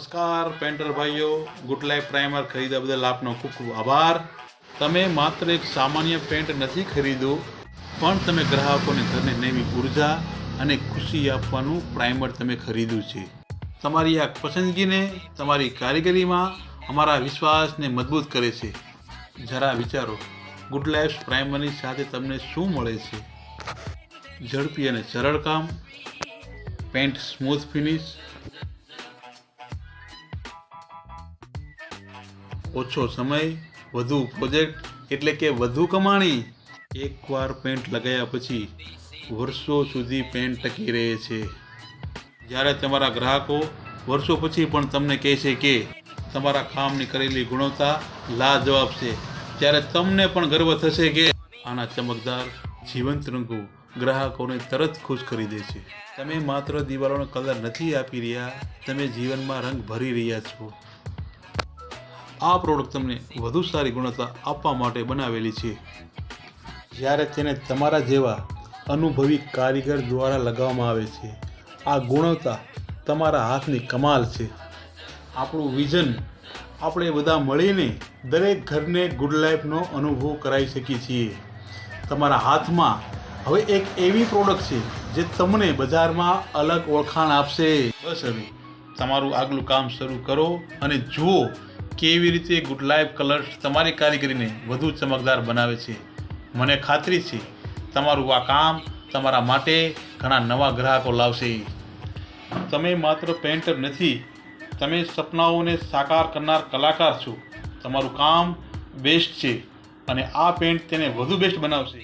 નમસ્કાર પેન્ટર ભાઈઓ, good life primer ખરીદવા બદલ આપનો ખૂબ ખૂબ આભાર. તમે માત્ર એક સામાન્ય પેન્ટ નથી ખરીદ્યું, પણ તમે ગ્રાહકોને ઘરને નવી ઉર્જા અને ખુશી આપવાનું પ્રાઇમર તમે ખરીદ્યું છે. તમારી આ પસંદગીને તમારી કારીગરીમાં અમારા વિશ્વાસને મજબૂત કરે છે. જરા વિચારો, ગુડ લાઈફ પ્રાઇમરની સાથે તમને શું મળે છે? ઝડપી અને સરળ કામ, પેન્ટ સ્મૂથ ફિનિશ, ઓછો સમય, વધુ પ્રોજેક્ટ એટલે કે વધુ કમાણી. એકવાર પેન્ટ લગાવ્યા પછી વર્ષો સુધી પેન્ટ ટકી રહે છે. જ્યારે તમારા ગ્રાહકો વર્ષો પછી પણ તમને કહે છે કે તમારા કામની કરેલી ગુણવત્તા લાજવાબ છે, ત્યારે તમને પણ ગર્વ થશે કે આના ચમકદાર જીવંત રંગો ગ્રાહકોને તરત ખુશ કરી દે છે. તમે માત્ર દિવાલોનો કલર નથી આપી રહ્યા, તમે જીવનમાં રંગ ભરી રહ્યા છો. આ પ્રોડક્ટ તમને વધુ સારી ગુણવત્તા આપવા માટે બનાવેલી છે. જ્યારે તેને તમારા જેવા અનુભવી કારીગર દ્વારા લગાવવામાં આવે છે, આ ગુણવત્તા તમારા હાથની કમાલ છે. આપણું વિઝન, આપણે બધા મળીને દરેક ઘરને ગુડ લાઈફનો અનુભવ કરાવી શકીએ છીએ. તમારા હાથમાં હવે એક એવી પ્રોડક્ટ છે જે તમને બજારમાં અલગ ઓળખાણ આપશે. બસ હવે તમારું આગલું કામ શરૂ કરો અને જુઓ કેવી રીતે ગુડ લાઈફ કલર્સ તમારી કારીગરીને વધુ ચમકદાર બનાવે છે. મને ખાતરી છે તમારું આ કામ તમારા માટે ઘણા નવા ગ્રાહકો લાવશે. તમે માત્ર પેન્ટર નથી, તમે સપનાઓને સાકાર કરનાર કલાકાર છો. તમારું કામ બેસ્ટ છે અને આ પેન્ટ તેને વધુ બેસ્ટ બનાવશે.